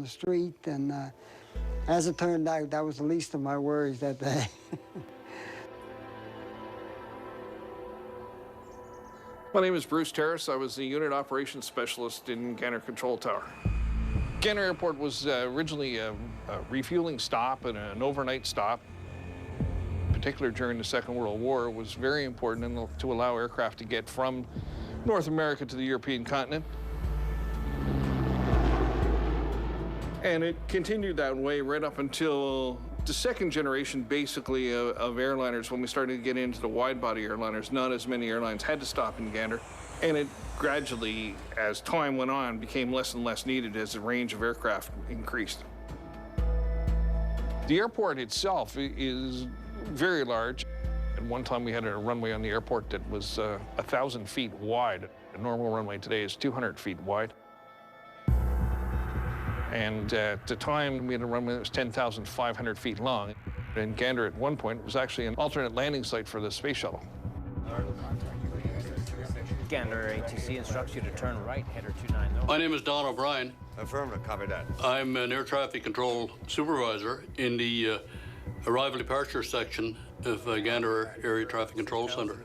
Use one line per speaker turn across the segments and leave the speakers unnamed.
the street, and as it turned out, that was the least of my worries that day.
My name is Bruce Terrace. I was the unit operations specialist in Gander Control Tower. Gander Airport was originally a refueling stop and an overnight stop. In particular, during the Second World War, it was very important to allow aircraft to get from North America to the European continent. And it continued that way right up until the second generation, basically, of airliners. When we started to get into the wide-body airliners, not as many airlines had to stop in Gander. And it gradually, as time went on, became less and less needed as the range of aircraft increased. The airport itself is very large. At one time, we had a runway on the airport that was 1,000 feet wide. A normal runway today is 200 feet wide. And at the time, we had a runway that was 10,500 feet long. In Gander, at one point, it was actually an alternate landing site for the space shuttle.
Gander ATC instructs you to turn right, header 290.
My name is Don O'Brien.
Affirmative, copy that.
I'm an air traffic control supervisor in the arrival departure section of Gander Area Traffic Control Center.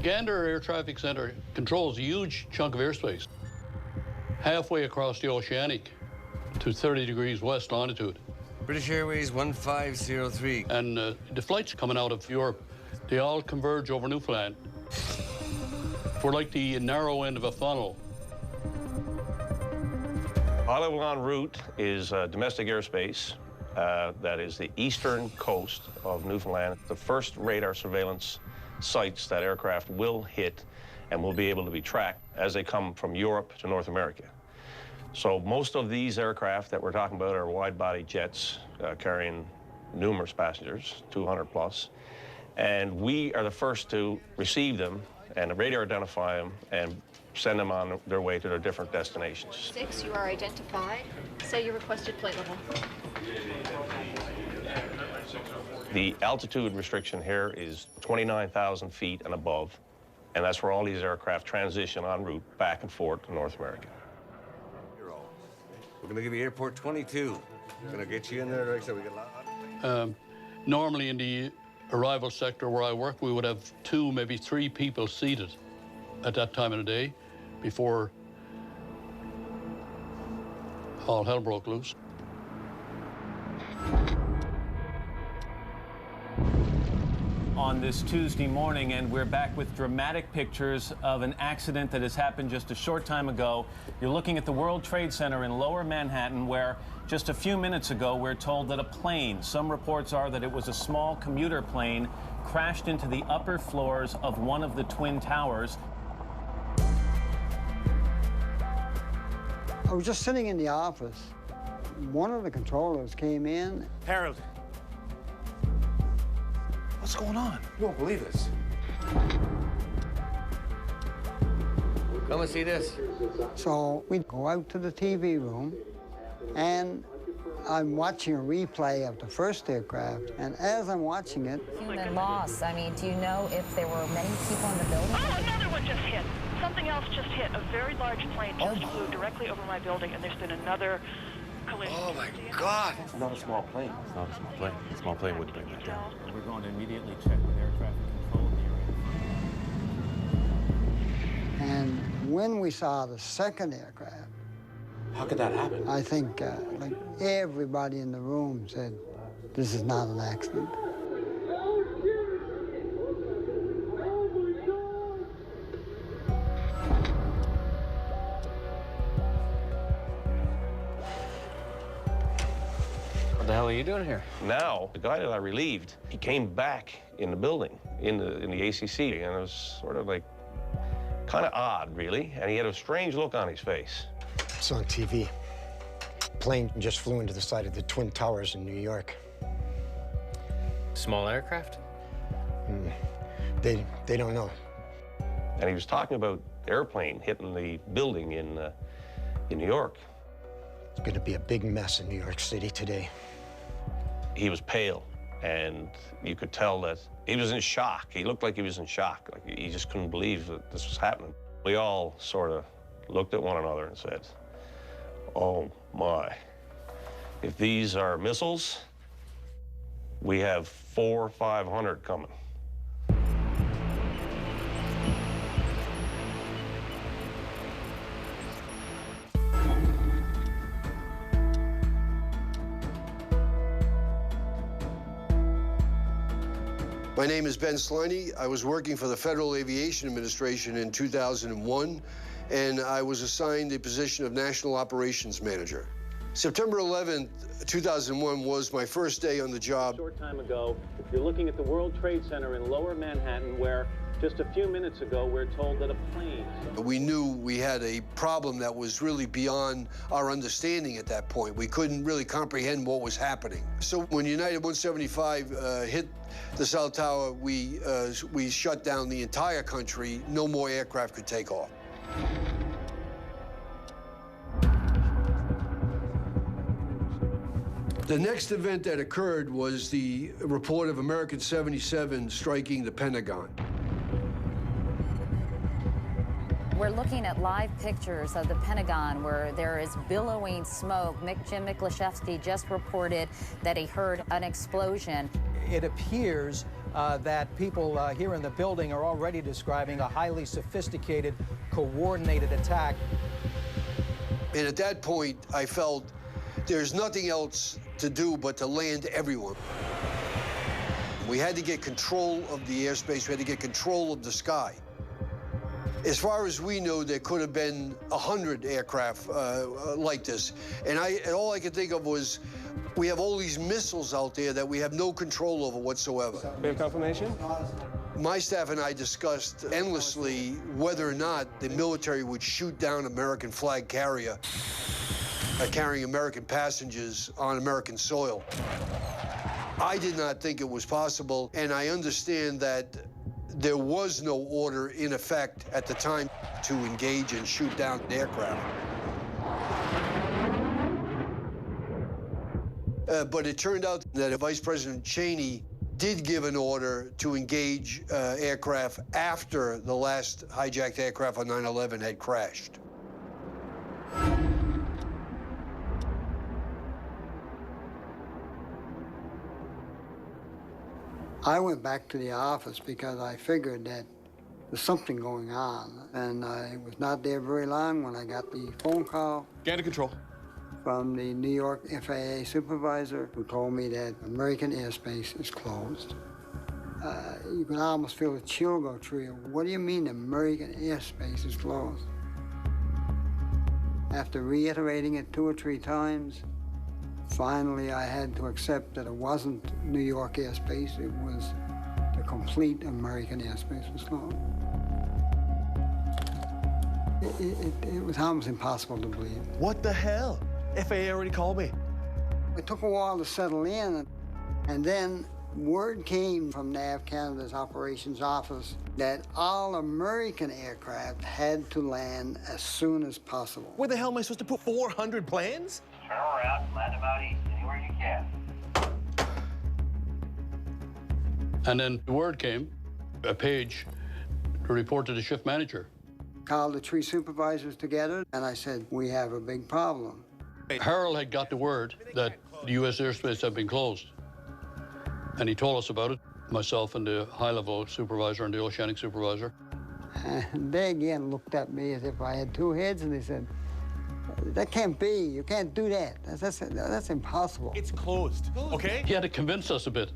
Gander Air Traffic Center controls a huge chunk of airspace, halfway across the Oceanic to 30 degrees west longitude.
British Airways 1503.
And the flights coming out of Europe, they all converge over Newfoundland. We're like the narrow end of a funnel.
Isle en route is domestic airspace that is the eastern coast of Newfoundland. The first radar surveillance sites that aircraft will hit and will be able to be tracked as they come from Europe to North America. So most of these aircraft that we're talking about are wide-body jets carrying numerous passengers, 200 plus, and we are the first to receive them and radar identify them and send them on their way to their different destinations.
6, you are identified. Say your requested plate level.
The altitude restriction here is 29,000 feet and above, and that's where all these aircraft transition en route back and forth to North America.
We're going to give you airport 22. We're going to get you in there. Like I said, we got a lot.
Normally in the arrival sector where I work, we would have 2, maybe 3 people seated at that time of the day before all hell broke loose.
On this Tuesday morning, and we're back with dramatic pictures of an accident that has happened just a short time ago. You're looking at the World Trade Center in Lower Manhattan, where just a few minutes ago we're told that a plane, some reports are that it was a small commuter plane, crashed into the upper floors of one of the Twin Towers.
I was just sitting in the office. One of the controllers came in.
Harold. What's going on?
You won't believe this. Come and see this.
So we go out to the TV room, and I'm watching a replay of the first aircraft, and as I'm watching it...
Human loss. I mean, do you know if there were many people in the building?
Oh, another one just hit. Something else just hit. A very large plane just flew directly over my building, and there's been another collision.
Oh, my God.
It's not a small plane. It's not a small plane. A small plane wouldn't bring that down.
We're going to immediately check with air traffic control in the area.
And when we saw the second aircraft...
How could that happen?
I think like everybody in the room said, this is not an accident.
What the hell are you doing here?
Now, the guy that I relieved, he came back in the building, in the ACC, and it was sort of like kind of odd, really, and he had a strange look on his face.
It's on TV. Plane just flew into the side of the Twin Towers in New York.
Small aircraft?
They don't know.
And he was talking about airplane hitting the building in New York.
It's going to be a big mess in New York City today.
He was pale, and you could tell that he was in shock. He looked like he was in shock. Like he just couldn't believe that this was happening. We all sort of looked at one another and said, "Oh my, if these are missiles, we have 400 or 500 coming."
My name is Ben Sliney. I was working for the Federal Aviation Administration in 2001, and I was assigned the position of National Operations Manager. September 11th, 2001 was my first day on the job.
A short time ago, you're looking at the World Trade Center in Lower Manhattan, where just a few minutes ago, we're told that a plane...
We knew we had a problem that was really beyond our understanding at that point. We couldn't really comprehend what was happening. So when United 175 hit the South Tower, we shut down the entire country. No more aircraft could take off. The next event that occurred was the report of American 77 striking the Pentagon.
We're looking at live pictures of the Pentagon where there is billowing smoke. Jim Miklashevsky just reported that he heard an explosion.
It appears that people here in the building are already describing a highly sophisticated, coordinated attack.
And at that point, I felt there's nothing else to do but to land everyone. We had to get control of the airspace. We had to get control of the sky. As far as we know, there could have been 100 aircraft like this. And all I could think of was, we have all these missiles out there that we have no control over whatsoever.
We have confirmation?
My staff and I discussed endlessly whether or not the military would shoot down American flag carrier carrying American passengers on American soil. I did not think it was possible, and I understand that there was no order in effect at the time to engage and shoot down the aircraft. But it turned out that Vice President Cheney did give an order to engage aircraft after the last hijacked aircraft on 9/11 had crashed.
I went back to the office because I figured that there's something going on. And I was not there very long when I got the phone call.
Get under control.
From the New York FAA supervisor who told me that American airspace is closed. You can almost feel a chill go through you. What do you mean American airspace is closed? After reiterating it 2 or 3 times, finally, I had to accept that it wasn't New York airspace, it was the complete American airspace was closed. It was almost impossible to believe.
What the hell? FAA already called me.
It took a while to settle in, and then word came from NAV Canada's operations office that all American aircraft had to land as soon as possible.
Where the hell am I supposed to put 400 planes?
Turn around, land about east, anywhere you can.
And then the word came, a page to report to the shift manager.
Called the 3 supervisors together, and I said, we have a big problem.
Harold had got the word that the U.S. airspace had been closed. And he told us about it, myself and the high-level supervisor and the oceanic supervisor.
And they again looked at me as if I had 2 heads, and they said, that can't be. You can't do that. That's impossible.
It's closed, okay?
He had to convince us a bit.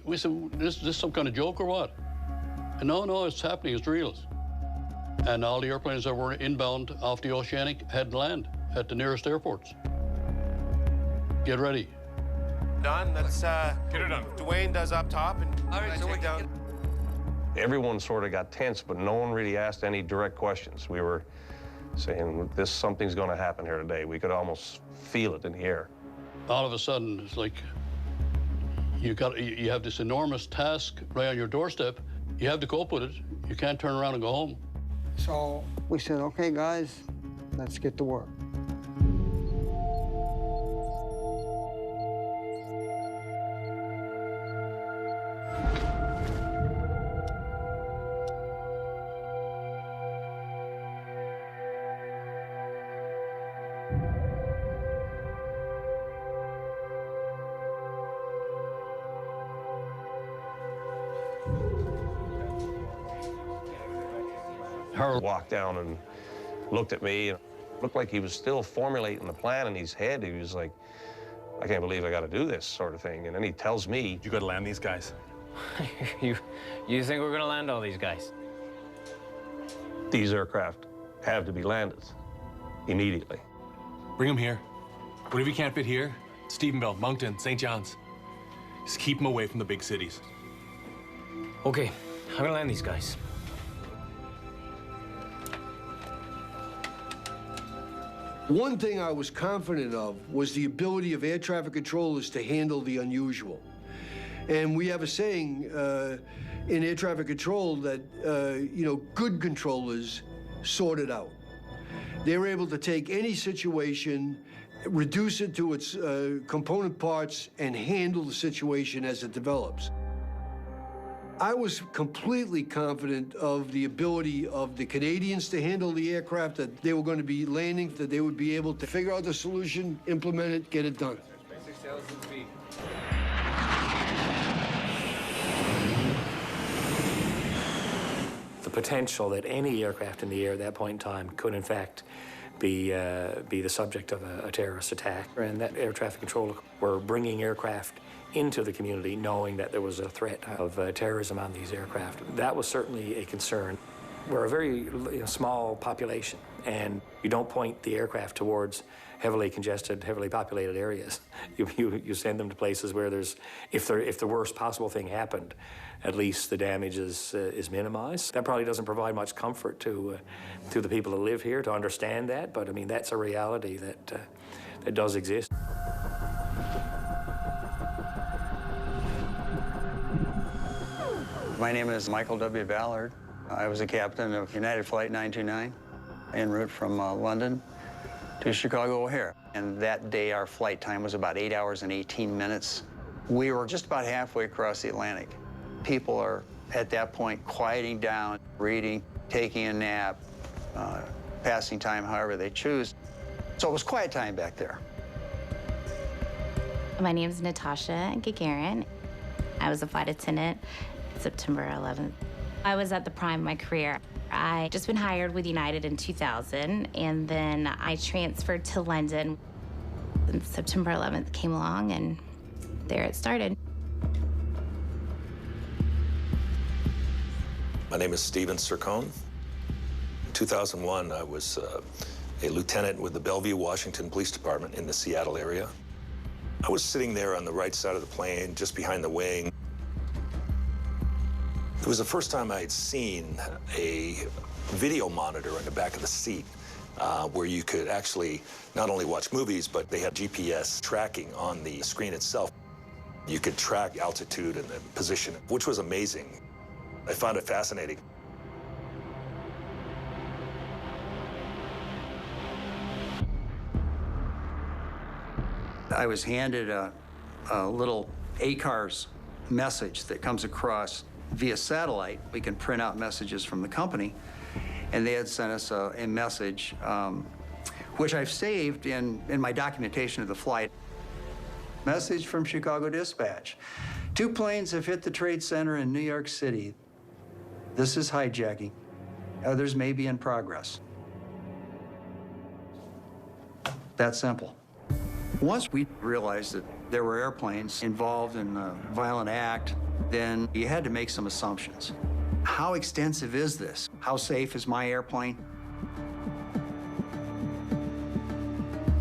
We said, is this some kind of joke or what? And no, it's happening. It's real. And all the airplanes that were inbound off the oceanic had to land at the nearest airports. Get ready.
Done. Let's get it done. Dwayne does up top, and all right, so take down.
Everyone sort of got tense, but no one really asked any direct questions. We were saying, something's going to happen here today. We could almost feel it in the air.
All of a sudden, it's like you have this enormous task right on your doorstep. You have to cope with it. You can't turn around and go home.
So we said, okay, guys, let's get to work.
Carl walked down and looked at me, and it looked like he was still formulating the plan in his head. He was like, I can't believe I got to do this sort of thing. And then he tells me,
You got to land these guys.
You think we're going to land all these guys?
these aircraft have to be landed immediately.
Bring them here. Whatever you can't fit here, Stephenville, Moncton, St. John's. Just keep them away from the big cities.
Okay, I'm gonna land these guys.
One thing I was confident of was the ability of air traffic controllers to handle the unusual. And we have a saying in air traffic control that, good controllers sort it out. They're able to take any situation, reduce it to its component parts, and handle the situation as it develops. I was completely confident of the ability of the Canadians to handle the aircraft, that they were going to be landing, that they would be able to figure out the solution, implement it, get it done.
6,000 feet.
The potential that any aircraft in the air at that point in time could, in fact, be the subject of a terrorist attack. And that air traffic controller were bringing aircraft into the community knowing that there was a threat of terrorism on these aircraft. That was certainly a concern. We're a very small population, and you don't point the aircraft towards heavily congested, heavily populated areas. You send them to places where there's, if the worst possible thing happened, at least the damage is minimized. That probably doesn't provide much comfort to the people that live here to understand that, but I mean, that's a reality that does exist.
My name is Michael W. Ballard. I was a captain of United Flight 929 en route from London to Chicago O'Hare. And that day, our flight time was about 8 hours and 18 minutes. We were just about halfway across the Atlantic. People are, at that point, quieting down, reading, taking a nap, passing time however they choose. So it was quiet time back there.
My name is Natasha Gagarin. I was a flight attendant September 11th. I was at the prime of my career. I just been hired with United in 2000, and then I transferred to London. And September 11th came along, and there it started.
My name is Stephen Sircone. In 2001, I was a lieutenant with the Bellevue, Washington Police Department in the Seattle area. I was sitting there on the right side of the plane, just behind the wing. It was the first time I had seen a video monitor in the back of the seat where you could actually not only watch movies, but they had GPS tracking on the screen itself. You could track altitude and the position, which was amazing. I found it fascinating.
I was handed a little ACARS message that comes across via satellite. We can print out messages from the company, and they had sent us a message, which I've saved in my documentation of the flight. Message from Chicago Dispatch. 2 planes have hit the Trade Center in New York City. This is hijacking. Others may be in progress. That simple. Once we realized that there were airplanes involved in a violent act, then you had to make some assumptions. How extensive is this? How safe is my airplane?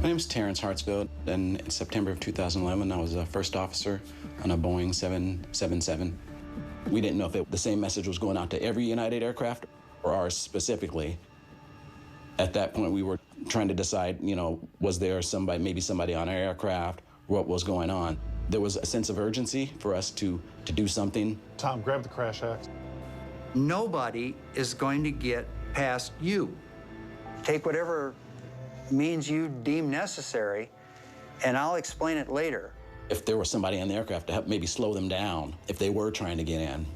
My name is Terrence Hartsfield, and in September of 2011, I was a first officer on a Boeing 777. We didn't know if the same message was going out to every United aircraft or ours specifically. At that point, we were trying to decide, was there maybe somebody on our aircraft, what was going on. There was a sense of urgency for us to do something.
Tom, grab the crash axe.
Nobody is going to get past you. Take whatever means you deem necessary, and I'll explain it later.
If there was somebody on the aircraft to help maybe slow them down if they were trying to get in.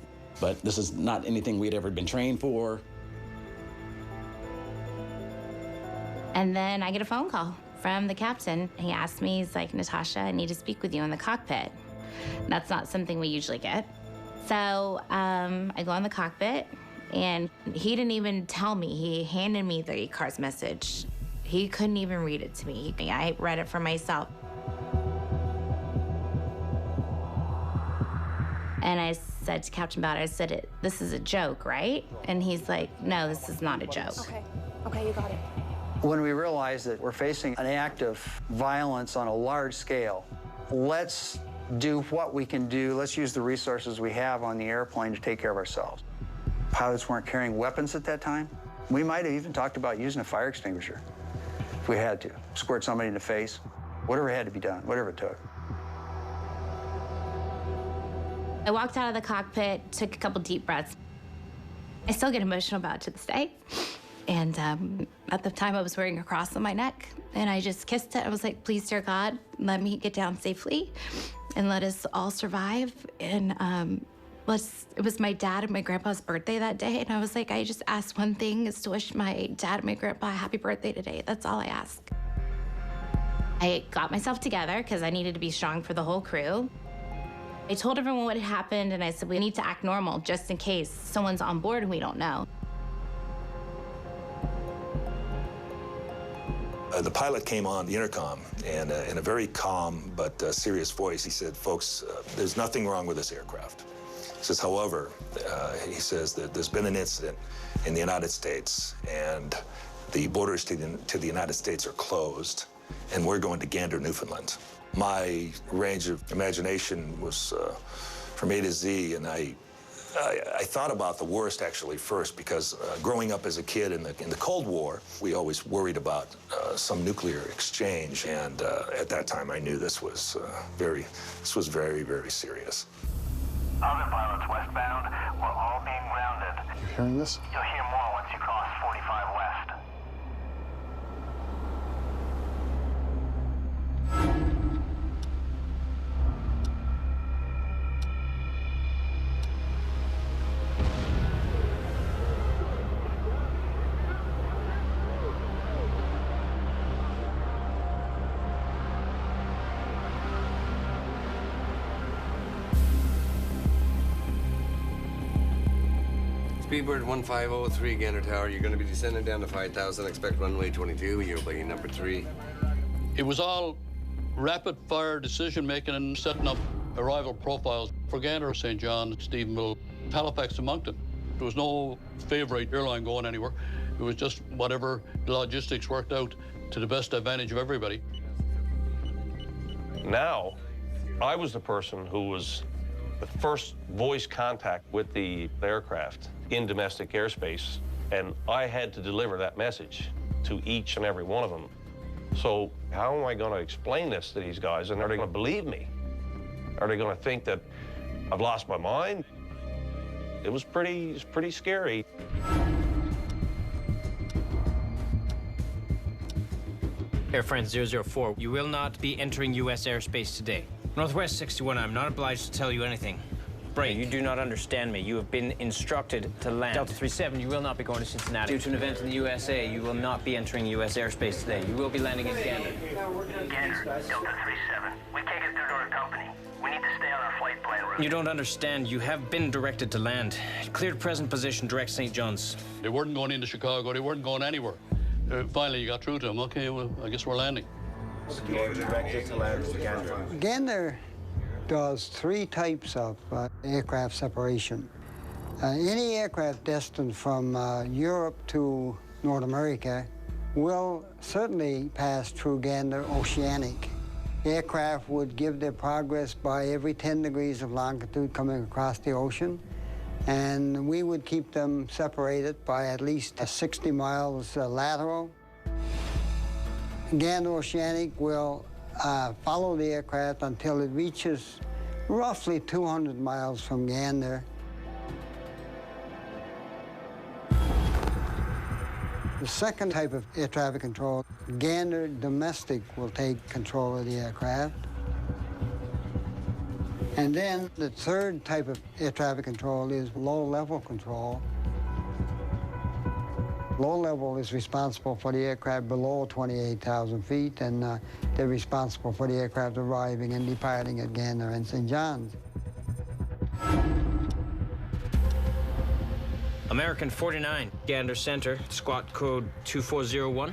But this is not anything we'd ever been trained for.
And then I get a phone call from the captain. He asked me, he's like, Natasha, I need to speak with you in the cockpit. That's not something we usually get. So I go in the cockpit, And he didn't even tell me. He handed me the ACARS message. He couldn't even read it to me. I read it for myself. And I said to Captain Bowder, I said, this is a joke, right? And he's like, no, this is not a joke.
Okay, you got it.
When we realize that we're facing an act of violence on a large scale, let's do what we can do. Let's use the resources we have on the airplane to take care of ourselves. Pilots weren't carrying weapons at that time. We might have even talked about using a fire extinguisher if we had to. Squirt somebody in the face, whatever had to be done, whatever it took.
I walked out of the cockpit, took a couple deep breaths. I still get emotional about it to this day. And at the time, I was wearing a cross on my neck, and I just kissed it. I was like, please, dear God, let me get down safely and let us all survive. And it was my dad and my grandpa's birthday that day, and I was like, I just asked one thing, is to wish my dad and my grandpa a happy birthday today. That's all I ask. I got myself together because I needed to be strong for the whole crew. I told everyone what had happened, and I said, we need to act normal just in case someone's on board and we don't know.
The pilot came on the intercom, and in a very calm but serious voice, he said, folks, there's nothing wrong with this aircraft. He says, however, he says that there's been an incident in the United States, and the borders to the United States are closed, and we're going to Gander, Newfoundland. My range of imagination was from A to Z, and I thought about the worst actually first, because growing up as a kid in the Cold War, we always worried about some nuclear exchange, and at that time I knew this was very, very serious.
Other pilots westbound were all being grounded.
You're hearing this?
You'll hear more once you cross 45 west.
Speedbird 1503, Gander Tower. You're going to be descending down to 5,000. Expect runway 22. You're lane number 3.
It was all rapid-fire decision-making and setting up arrival profiles for Gander, St. John, Stephenville, Halifax, and Moncton. There was no favorite airline going anywhere. It was just whatever the logistics worked out to the best advantage of everybody.
Now, I was the person who was the first voice contact with the aircraft in domestic airspace, and I had to deliver that message to each and every one of them. So how am I going to explain this to these guys, and are they going to believe me? Are they going to think that I've lost my mind? It was pretty scary.
Air France 004, you will not be entering U.S. airspace today. Northwest 61, I'm not obliged to tell you anything. Break. You do not understand me. You have been instructed to land. Delta 37, you will not be going to Cincinnati. Due to an event in the USA, you will not be entering U.S. airspace today. You will be landing in Gander.
Gander, Delta 37. We can't get through to our company. We need to stay on our flight plan route.
You don't understand. You have been directed to land. Cleared present position, direct St. John's.
They weren't going into Chicago. They weren't going anywhere. Finally, you got through to them. Okay, well, I guess we're landing.
Directed to land in Gander.
Gander does 3 types of aircraft separation. Any aircraft destined from Europe to North America will certainly pass through Gander Oceanic. Aircraft would give their progress by every 10 degrees of longitude coming across the ocean, and we would keep them separated by at least 60 miles lateral. Gander Oceanic will follow the aircraft until it reaches roughly 200 miles from Gander. The second type of air traffic control, Gander Domestic, will take control of the aircraft. And then the third type of air traffic control is low-level control. Low level is responsible for the aircraft below 28,000 feet, and they're responsible for the aircraft arriving and departing at Gander and St. John's.
American 49, Gander Center, squawk code 2401.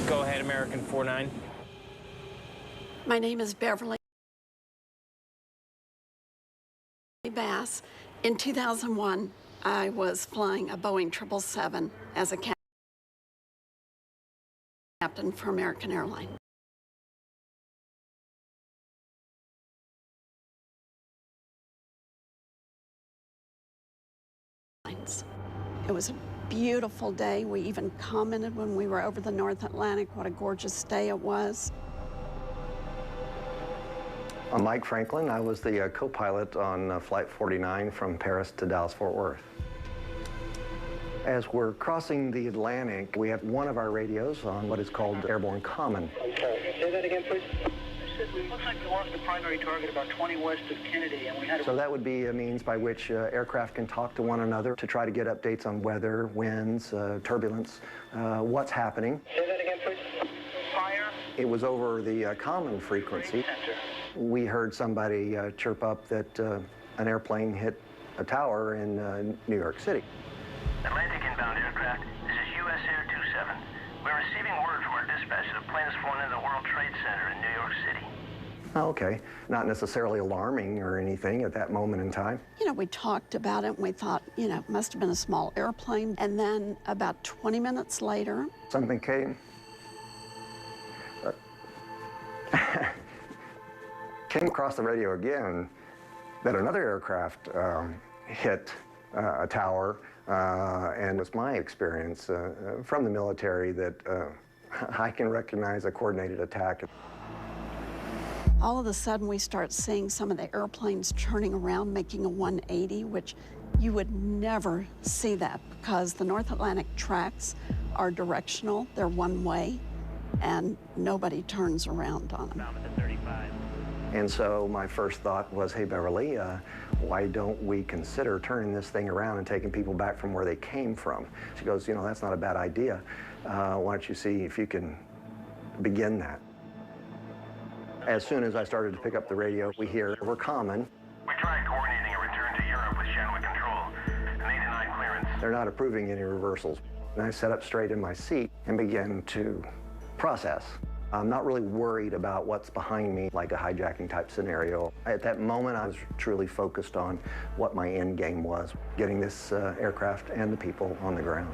Go ahead, American 49.
My name is Beverly Bass. In 2001, I was flying a Boeing 777 as a captain for American Airlines. It was a beautiful day. We even commented when we were over the North Atlantic what a gorgeous day it was.
I'm Mike Franklin. I was the co-pilot on Flight 49 from Paris to Dallas-Fort Worth. As we're crossing the Atlantic, we have one of our radios on what is called airborne common.
Okay, say that again, please. It looks like we lost the primary target about 20 west of Kennedy, and we had
So that would be a means by which aircraft can talk to one another to try to get updates on weather, winds, turbulence, what's happening.
Say that again, please. Fire.
It was over the common frequency. We heard somebody chirp up that an airplane hit a tower in New York City.
Atlantic inbound aircraft, this is US Air 27. We're receiving word from our dispatch that a plane has flown into the World Trade Center in New York City.
Oh, okay. Not necessarily alarming or anything at that moment in time.
You know, we talked about it and we thought, you know, it must have been a small airplane. And then about 20 minutes later,
something came. Came across the radio again that another aircraft hit a tower, and it's my experience from the military that I can recognize a coordinated attack.
all of a sudden we start seeing some of the airplanes turning around, making a 180, which you would never see that because the North Atlantic tracks are directional, they're one way, and nobody turns around on them.
And so my first thought was, hey, Beverly, why don't we consider turning this thing around and taking people back from where they came from? She goes, you know, that's not a bad idea. Why don't you see if you can begin that? As soon as I started to pick up the radio, we hear, we're common.
We tried coordinating a return to Europe with Channel Control, and they denied clearance.
They're not approving any reversals. And I sat up straight in my seat and began to process. I'm not really worried about what's behind me, like a hijacking type scenario. At that moment, I was truly focused on what my end game was, getting this aircraft and the people on the ground.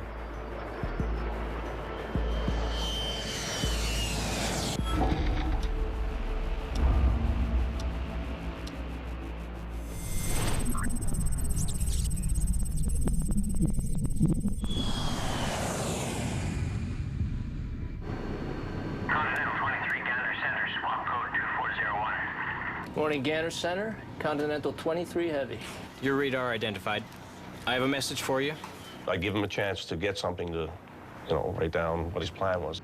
Morning, Gander Center, Continental 23 Heavy. Your radar identified. I have a message for you.
I give him a chance to get something to, you know, write down what his plan was.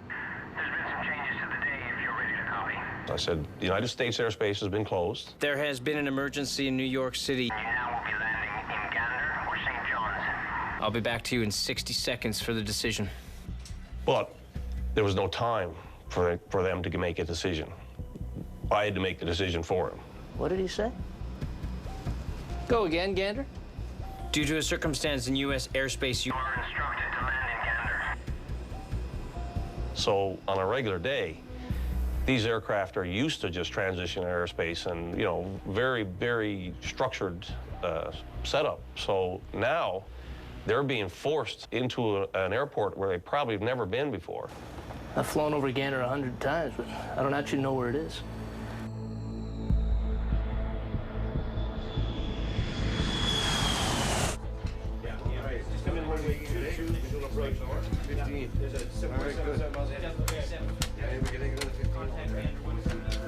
There's been some changes to the day if you're ready to copy.
I said, the United States airspace has been closed.
There has been an emergency in New York City.
You now will be landing in Gander or St. John's.
I'll be back to you in 60 seconds for the decision.
But there was no time for them to make a decision. I had to make the decision for him.
What did he say? Go again, Gander. Due to a circumstance in U.S. airspace, you
are instructed to land in Gander.
So on a regular day, these aircraft are used to just transitioning airspace and, you know, very, very structured setup. So now they're being forced into an airport where they probably have never been before.
I've flown over Gander 100 times, but I don't actually know where it is.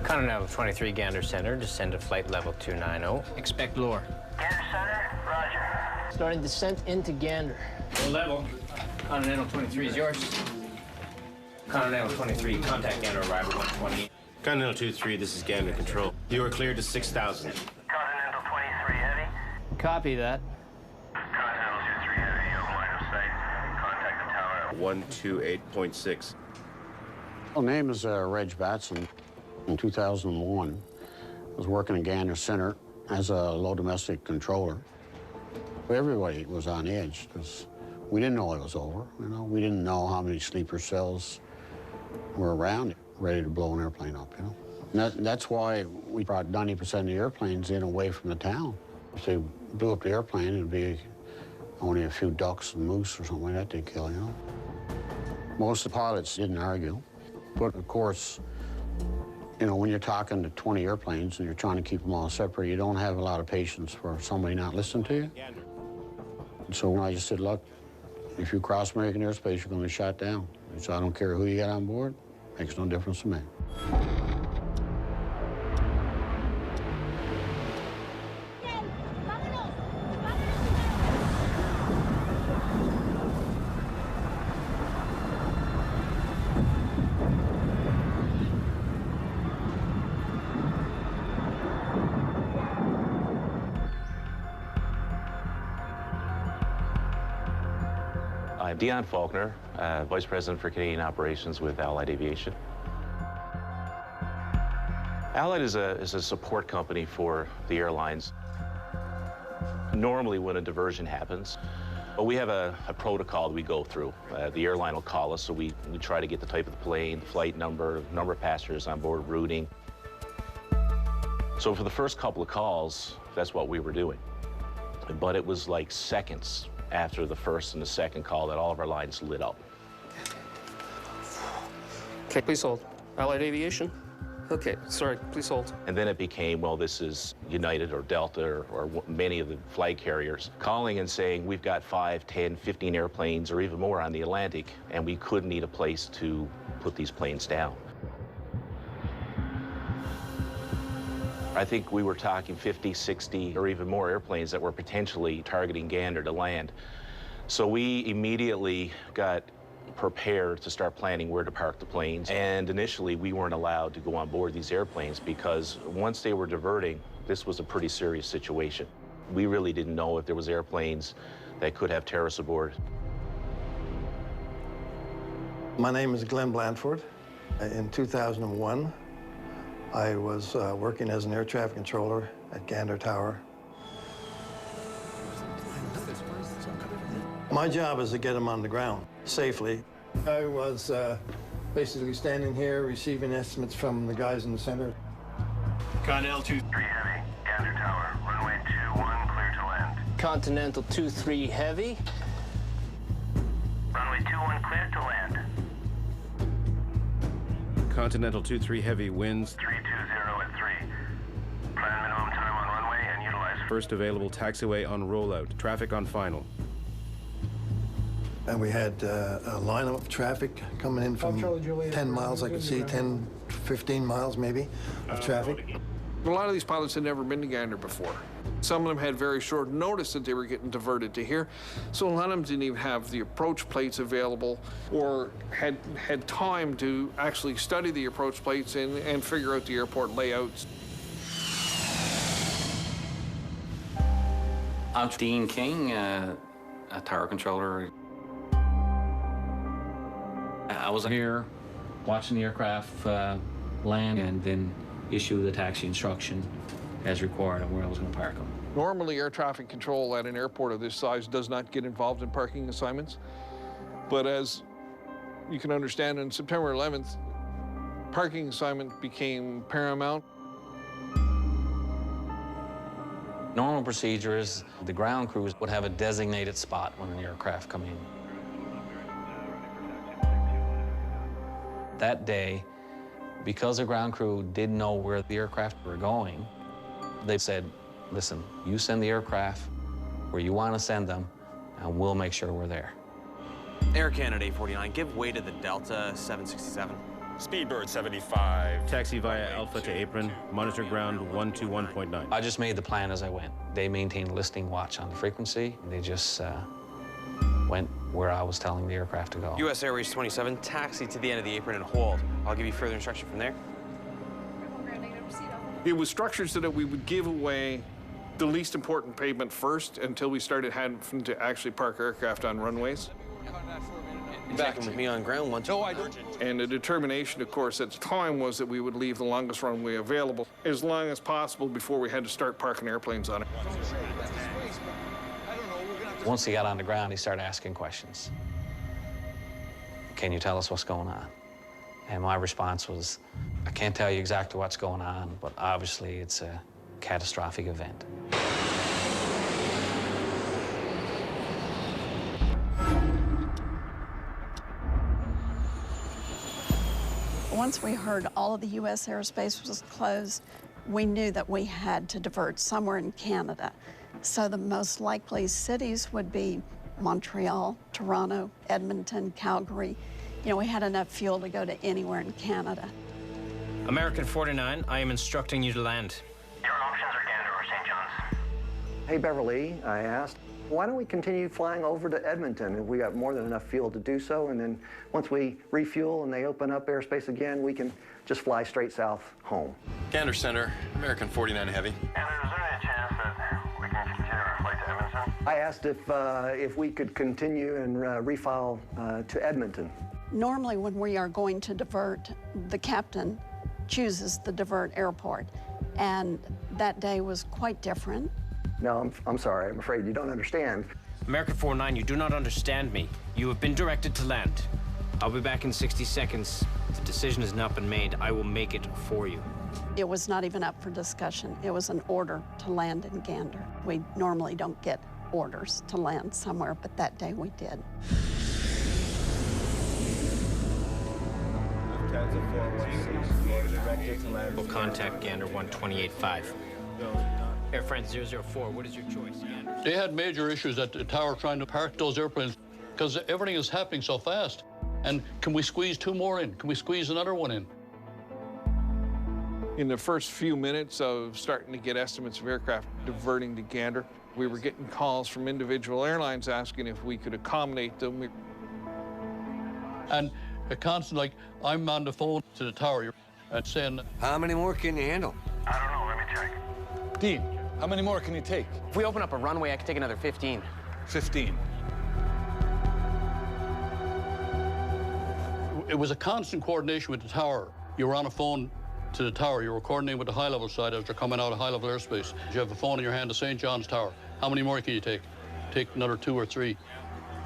Continental 23 Gander Center, descend to flight level 290. Expect lower.
Gander Center, roger.
Starting descent into Gander.
Low level. Continental 23 is yours. Continental 23, contact Gander arrival 120.
Continental 2-3, this is Gander Control. You are cleared to 6,000.
Continental 23 Heavy.
Copy that.
Continental 2-3 Heavy, you have line of sight. Contact the tower.
128.6. My name is Reg Batson. In 2001, I was working in Gander Center as a low domestic controller. Everybody was on edge because we didn't know it was over. You know, we didn't know how many sleeper cells were around, ready to blow an airplane up. You know, and that's why we brought 90% of the airplanes in away from the town. If they blew up the airplane, it'd be only a few ducks and moose or something like that they'd kill. You know, most of the pilots didn't argue, but of course, you know, when you're talking to 20 airplanes and you're trying to keep them all separate, you don't have a lot of patience for somebody not listening to you. And so I just said, look, if you cross American airspace, you're going to be shot down. And so I don't care who you got on board, makes no difference to me.
I'm Dion Faulkner, Vice President for Canadian Operations with Allied Aviation. Allied is a support company for the airlines. Normally when a diversion happens, we have a protocol that we go through. The airline will call us, so we try to get the type of the plane, the flight number of passengers on board, routing. So for the first couple of calls, that's what we were doing. But it was like seconds after the first and the second call that all of our lines lit up.
Okay, please hold. Allied Aviation? Okay, sorry, please hold.
And then it became, well, this is United or Delta or many of the flag carriers calling and saying, we've got 5, 10, 15 airplanes or even more on the Atlantic, and we could need a place to put these planes down. I think we were talking 50, 60, or even more airplanes that were potentially targeting Gander to land. So we immediately got prepared to start planning where to park the planes. And initially, we weren't allowed to go on board these airplanes because once they were diverting, this was a pretty serious situation. We really didn't know if there was airplanes that could have terrorists aboard.
My name is Glenn Blandford. In 2001, I was working as an air traffic controller at Gander Tower. My job is to get them on the ground safely. I was basically standing here receiving estimates from the guys in the center.
Continental 2-3
Heavy, Gander Tower, runway 21, clear to land.
Continental 2-3 Heavy.
Runway 21, clear to land.
Continental 2-3 Heavy winds
320 at 3. Plan minimum time on runway and utilize
first available taxiway on rollout. Traffic on final.
And we had a lineup of traffic coming in from 10 miles. I could see 10, 15 miles maybe of traffic.
A lot of these pilots had never been to Gander before. Some of them had very short notice that they were getting diverted to here. So a lot of them didn't even have the approach plates available or had time to actually study the approach plates and figure out the airport layouts.
I'm Dean King, a tower controller. I was here watching the aircraft land and then issue the taxi instruction as required on where I was going to park them.
Normally, air traffic control at an airport of this size does not get involved in parking assignments. But as you can understand, on September 11th, parking assignment became paramount.
Normal procedure is the ground crews would have a designated spot when an aircraft come in. That day, because the ground crew didn't know where the aircraft were going, they said, listen, you send the aircraft where you want to send them, and we'll make sure we're there.
Air Canada 849, give way to the Delta 767.
Speedbird 75. Taxi via Alpha to apron. Monitor ground 121.9.
I just made the plan as I went. They maintained listening watch on the frequency. They just went where I was telling the aircraft to go.
US Airways 27, taxi to the end of the apron and hold. I'll give you further instruction from there.
It was structured so that we would give away the least important pavement first until we started having to actually park aircraft on runways.
Checking with me on ground once. No, I don't.
And the determination, of course, at the time was that we would leave the longest runway available as long as possible before we had to start parking airplanes on it.
Once he got on the ground, he started asking questions. Can you tell us what's going on? And my response was, I can't tell you exactly what's going on, but obviously it's a catastrophic event.
Once we heard all of the U.S. airspace was closed, we knew that we had to divert somewhere in Canada. So the most likely cities would be Montreal, Toronto, Edmonton, Calgary. You know, we had enough fuel to go to anywhere in Canada.
American 49, I am instructing you to land.
Your options are Gander or St. John's.
Hey, Beverly, I asked, why don't we continue flying over to Edmonton if we got more than enough fuel to do so, and then once we refuel and they open up airspace again, we can just fly straight south home.
Gander Center, American 49 Heavy.
And is there any chance that we can continue our flight to Edmonton?
I asked if we could continue and refile to Edmonton.
Normally when we are going to divert, the captain chooses the divert airport, and that day was quite different.
No, I'm sorry. I'm afraid you don't understand.
American 49, you do not understand me. You have been directed to land. I'll be back in 60 seconds. If the decision has not been made, I will make it for you.
It was not even up for discussion. It was an order to land in Gander. We normally don't get orders to land somewhere, but that day we did.
We'll contact Gander 128.5. Air France 004, what is your choice, Gander?
They had major issues at the tower trying to park those airplanes because everything is happening so fast. And can we squeeze 2 more in? Can we squeeze another one in?
In the first few minutes of starting to get estimates of aircraft diverting to Gander, we were getting calls from individual airlines asking if we could accommodate them.
And a constant, like, I'm on the phone to the tower and saying,
how many more can you handle?
I don't know, let me check.
Dean, how many more can you take?
If we open up a runway, I can take another 15.
15.
It was a constant coordination with the tower. You were on a phone to the tower. You were coordinating with the high-level side as they're coming out of high-level airspace. You have a phone in your hand to St. John's Tower. How many more can you take? Take another 2 or 3.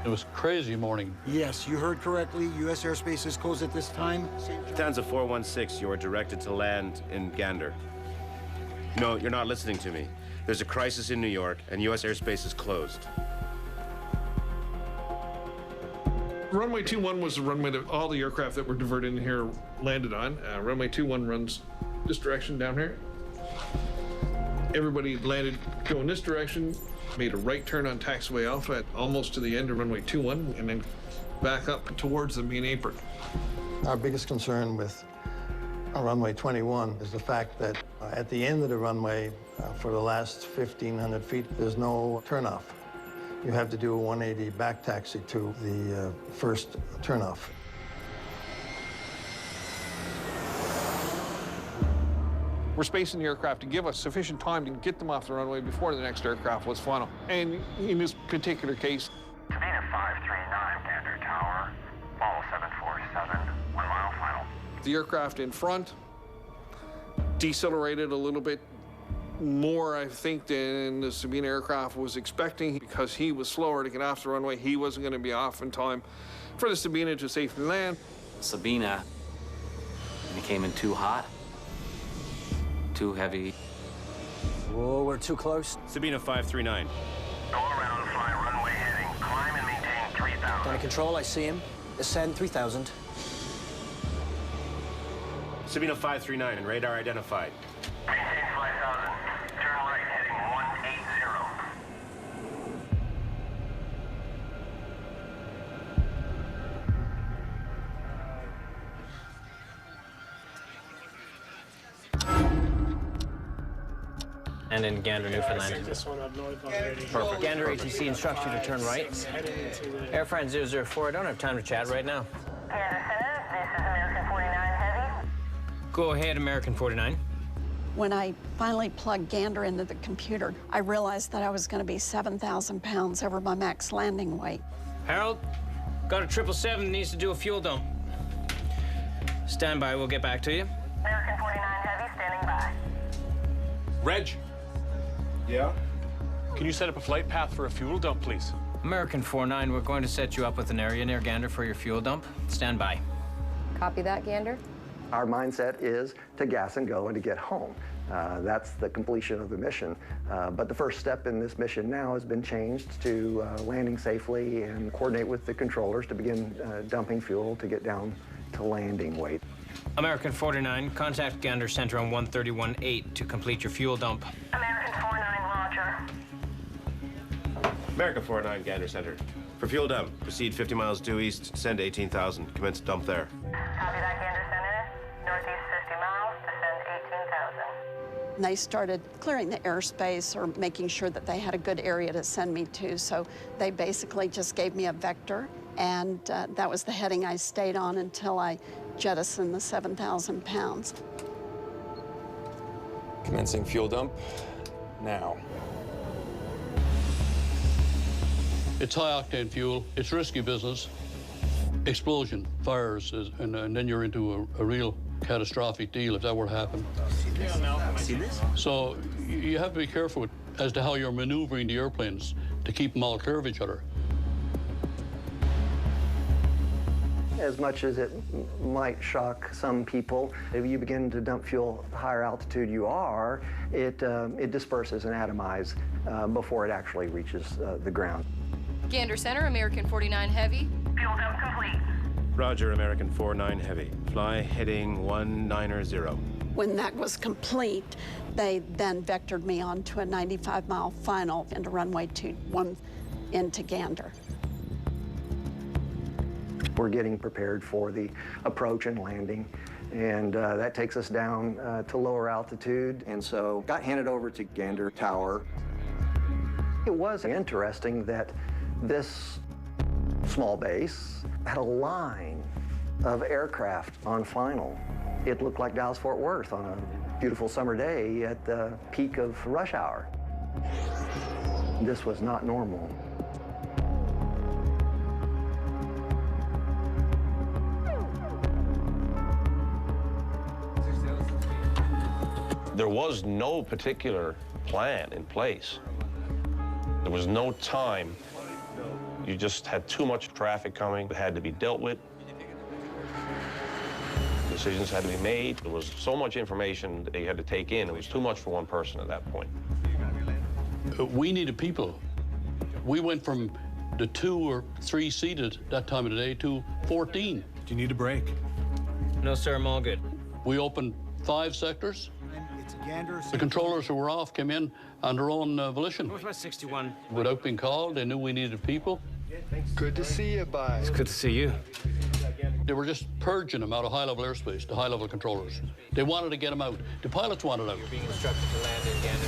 It was crazy morning.
Yes, you heard correctly. U.S. airspace is closed at this time.
Lufthansa 416, you are directed to land in Gander. No, you're not listening to me. There's a crisis in New York, and U.S. airspace is closed.
Runway 21 was the runway that all the aircraft that were diverted in here landed on. Runway 21 runs this direction down here. Everybody landed going this direction, made a right turn on taxiway Alpha at almost to the end of runway 21, and then back up towards the main apron.
Our biggest concern with runway 21 is the fact that at the end of the runway, for the last 1,500 feet, there's no turnoff. You have to do a 180 back taxi to the first turnoff.
We're spacing the aircraft to give us sufficient time to get them off the runway before the next aircraft was final. And in this particular case,
Sabina 539, Gander Tower, Vol 747, 1 mile final.
the aircraft in front decelerated a little bit more, I think, than the Sabina aircraft was expecting because he was slower to get off the runway. He wasn't going to be off in time for the Sabina to safely land.
Sabina became in too hot, too heavy.
Whoa, we're too close.
Sabina 539.
Go around, fly runway heading. Climb and maintain 3,000.
Under control, I see him. Ascend 3,000.
Sabina 539 and radar identified.
Maintain 5,000. Turn right heading 180.
And in Gander, Newfoundland.
This one up north already.
Perfect. Gander ATC instructs you to turn right. Air France 004, I don't have time to chat right now.
Gander Center, this is American 49 Heavy.
Go ahead, American 49.
When I finally plugged Gander into the computer, I realized that I was going to be 7,000 pounds over my max landing weight.
Harold, got a 777 that needs to do a fuel dump. Stand by, we'll get back to you.
American 49 Heavy, standing by.
Reg,
Yeah?
can you set up a flight path for a fuel dump, please?
American 49, we're going to set you up with an area near Gander for your fuel dump. Stand by.
Copy that, Gander.
Our mindset is to gas and go and to get home. That's the completion of the mission. But the first step in this mission now has been changed to landing safely and coordinate with the controllers to begin dumping fuel to get down to landing weight.
American 49, contact Gander Center on 131.8 to complete your fuel dump.
American 49, Roger.
American 49, Gander Center. For fuel dump, proceed 50 miles due east, send 18,000. Commence dump there.
Copy that, Gander Center. Northeast 50 miles, descend 18,000.
And they started clearing the airspace or making sure that they had a good area to send me to. So they basically just gave me a vector, and that was the heading I stayed on until I jettisoned the 7,000 pounds.
Commencing fuel dump now.
It's high-octane fuel. It's risky business. Explosion, fires, and then you're into a real catastrophic deal if that were to happen.
See this?
So you have to be careful as to how you're maneuvering the airplanes to keep them all clear of each other.
As much as it might shock some people, if you begin to dump fuel at the higher altitude you are, it disperses and atomizes before it actually reaches the ground.
Gander Center, American 49 Heavy.
Fuel dump complete.
Roger, American 49 Heavy. Fly heading 190.
When that was complete, they then vectored me onto a 95-mile final into runway 21 into Gander.
We're getting prepared for the approach and landing, and that takes us down to lower altitude, and so got handed over to Gander Tower. It was interesting that this small base had a line of aircraft on final. It looked like Dallas-Fort Worth on a beautiful summer day at the peak of rush hour. This was not normal.
There was no particular plan in place. There was no time. You just had too much traffic coming that had to be dealt with. Decisions had to be made. There was so much information that they had to take in. It was too much for one person at that point.
We needed people. We went from the 2 or 3 seated that time of the day to 14.
Do you need a break?
No, sir, I'm all good.
We opened 5 sectors. The controllers who were off came in on their own volition.
Northwest 61.
Without being called, they knew we needed people.
Good to see you, bye.
It's good to see you.
They were just purging them out of high-level airspace, the high-level controllers. They wanted to get them out. The pilots wanted out.
You're being instructed to land in Gander,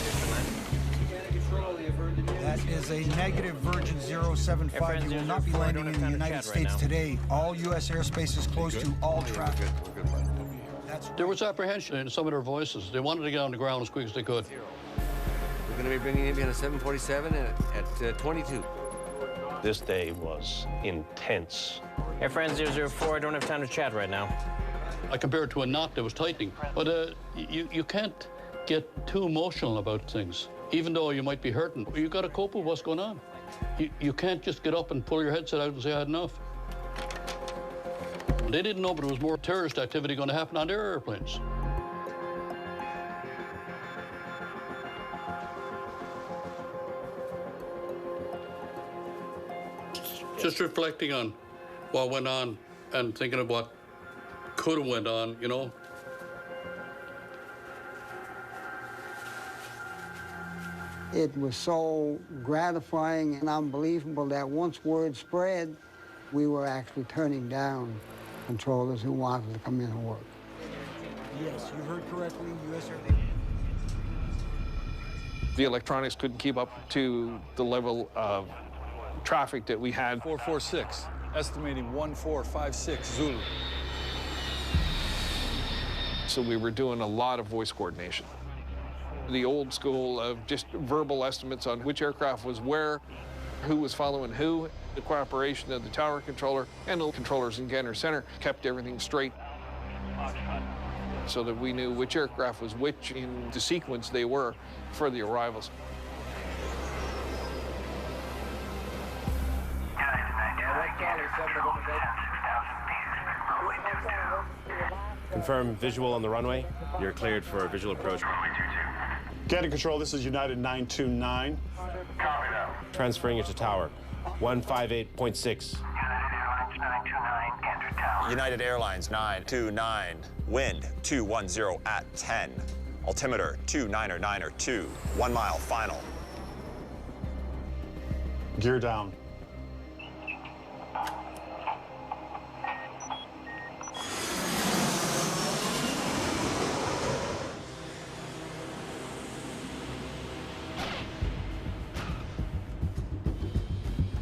Newfoundland.
That is a negative Virgin 075. You will not be landing in the United States today. All U.S. airspace is closed to all traffic.
There was apprehension in some of their voices. They wanted to get on the ground as quick as they could.
We're going to be bringing in a 747 at 22.
This day was intense.
Air France 004, I don't have time to chat right now.
I compared it to a knot that was tightening. But you can't get too emotional about things, even though you might be hurting. You've got to cope with what's going on. You can't just get up and pull your headset out and say, I had enough. They didn't know, but there was more terrorist activity going to happen on their airplanes. Just reflecting on what went on and thinking of what could have went on, you know.
It was so gratifying and unbelievable that once word spread, we were actually turning down controllers who wanted to come in and work.
Yes, you heard correctly, U.S. Air.
The electronics couldn't keep up to the level of traffic that we had.
446, estimating 1456 Zulu.
So we were doing a lot of voice coordination. The old school of just verbal estimates on which aircraft was where, who was following who. The cooperation of the tower controller and the controllers in Gander Center kept everything straight so that we knew which aircraft was which in the sequence they were for the arrivals.
Confirm visual on the runway. You're cleared for a visual approach.
Gander Control, this is United 929.
Copy that.
Transferring it to tower. 158.6.
United Airlines 929. Wind 210 at 10. Altimeter 299.2. 1 mile final.
Gear down.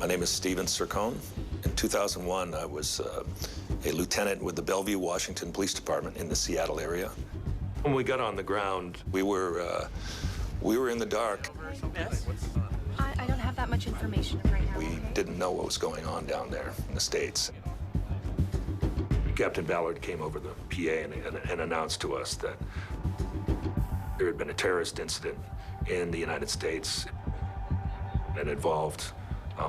My name is Steven Sircone. In 2001, I was a lieutenant with the Bellevue, Washington Police Department in the Seattle area. When we got on the ground, we were in the dark.
Yes. I don't have that much information right now.
We didn't know what was going on down there in the States. Captain Ballard came over the PA and announced to us that there had been a terrorist incident in the United States that involved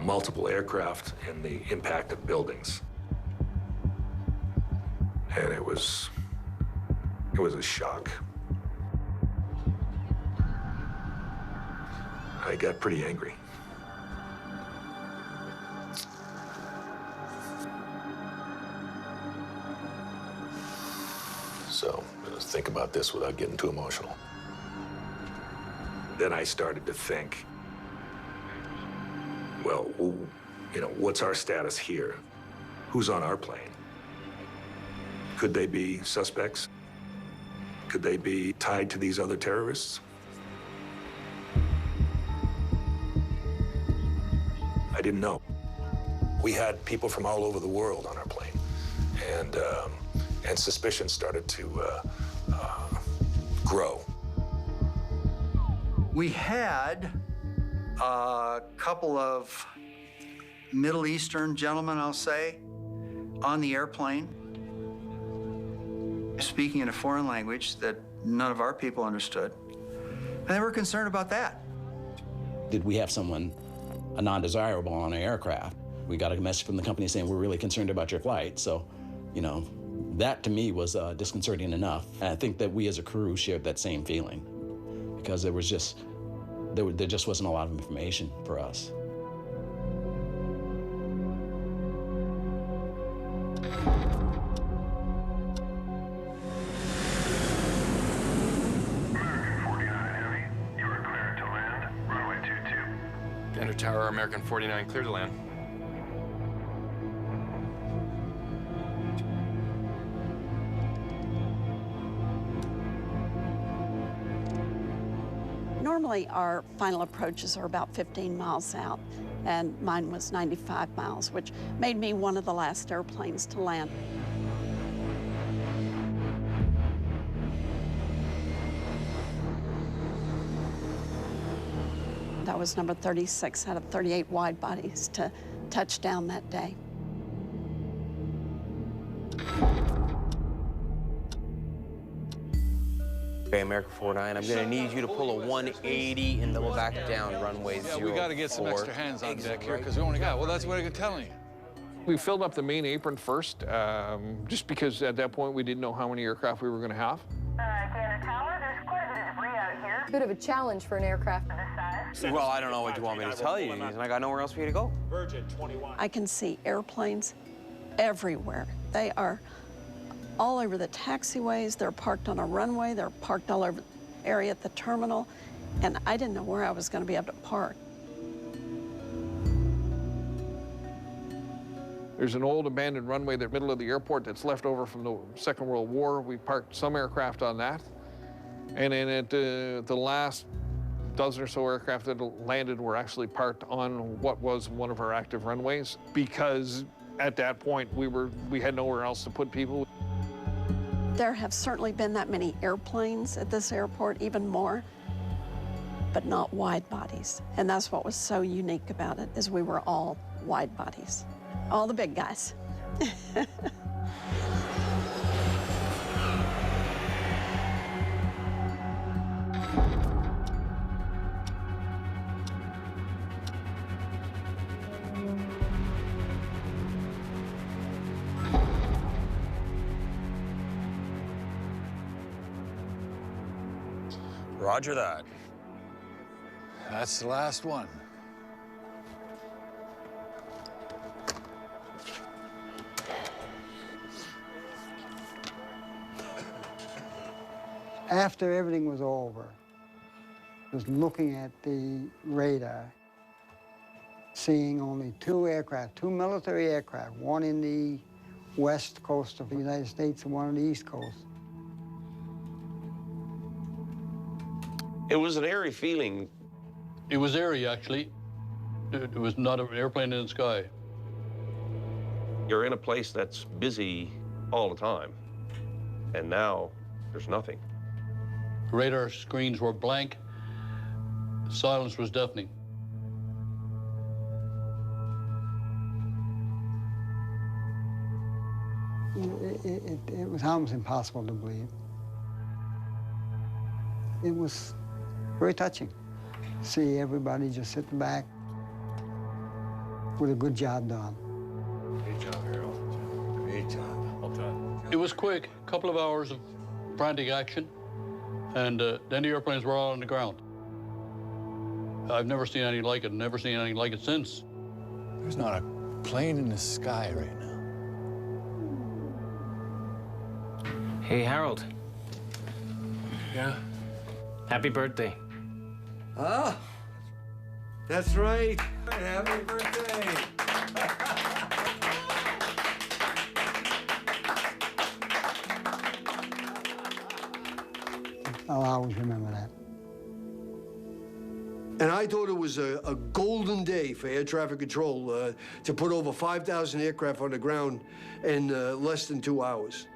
multiple aircraft and the impact of buildings. And it was a shock. I got pretty angry. So, let's think about this without getting too emotional. Then I started to think, well, you know, what's our status here? Who's on our plane? Could they be suspects? Could they be tied to these other terrorists? I didn't know. We had people from all over the world on our plane, and suspicion started to grow.
We had a couple of Middle Eastern gentlemen, I'll say, on the airplane, speaking in a foreign language that none of our people understood. And they were concerned about that.
Did we have someone, a non-desirable on our aircraft? We got a message from the company saying, we're really concerned about your flight. So, you know, that to me was disconcerting enough. And I think that we as a crew shared that same feeling because there just wasn't a lot of information for us.
Gander Tower, American 49, clear to land.
Normally, our final approaches are about 15 miles out, and mine was 95 miles, which made me one of the last airplanes to land. That was number 36 out of 38 wide bodies to touch down that day.
Okay, American 49, I'm gonna need you to pull a 180 and double back down runway 04.
Yeah, we gotta get some extra hands on deck here, because we only got, well, that's what I'm telling you.
We filled up the main apron first, just because at that point we didn't know how many aircraft we were gonna have.
Gander Tower, there's quite a bit of debris out here.
Bit of a challenge for an aircraft of this size.
Well, I don't know what you want me to tell you, and I got nowhere else for you to go.
Virgin 21.
I can see airplanes everywhere. They are all over the taxiways. They're parked on a runway. They're parked all over the area at the terminal. And I didn't know where I was going to be able to park.
There's an old abandoned runway in the middle of the airport that's left over from the Second World War. We parked some aircraft on that. And then at the last dozen or so aircraft that landed were actually parked on what was one of our active runways, because at that point we had nowhere else to put people.
There have certainly been that many airplanes at this airport, even more. but not wide bodies. And that's what was so unique about it, is we were all wide bodies, all the big guys.
Roger that.
That's the last one.
After everything was over, was looking at the radar, seeing only 2 aircraft, 2 military aircraft, one in the west coast of the United States and one on the east coast.
It was an eerie feeling.
It was eerie, actually. It was not an airplane in the sky.
You're in a place that's busy all the time, and now there's nothing.
Radar screens were blank. Silence was deafening.
It was almost impossible to believe. It was very touching. See everybody just sitting back with a good job done.
Great job, Harold. Great job. Well done.
It was quick, a couple of hours of frantic action, and then the airplanes were all on the ground. I've never seen anything like it, never seen anything like it since.
There's not a plane in the sky right now.
Hey, Harold.
Yeah?
Happy birthday.
Ah, that's right. Happy birthday.
I'll always remember that.
And I thought it was a golden day for air traffic control to put over 5,000 aircraft on the ground in less than 2 hours.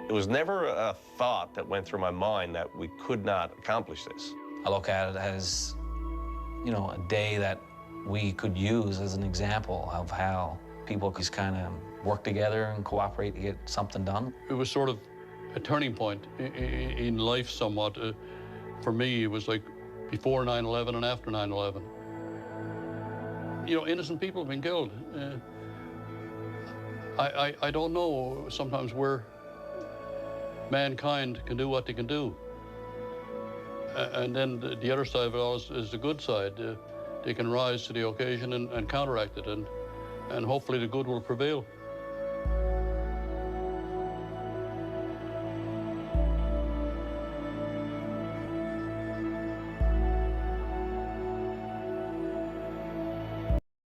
It was never a thought that went through my mind that we could not accomplish this.
I look at it as, you know, a day that we could use as an example of how people just kind of work together and cooperate to get something done.
It was sort of a turning point in life somewhat. For me, it was like before 9/11 and after 9/11. You know, innocent people have been killed. I don't know sometimes where mankind can do what they can do. And then the other side of it all is the good side. They can rise to the occasion and counteract it, and hopefully the good will prevail.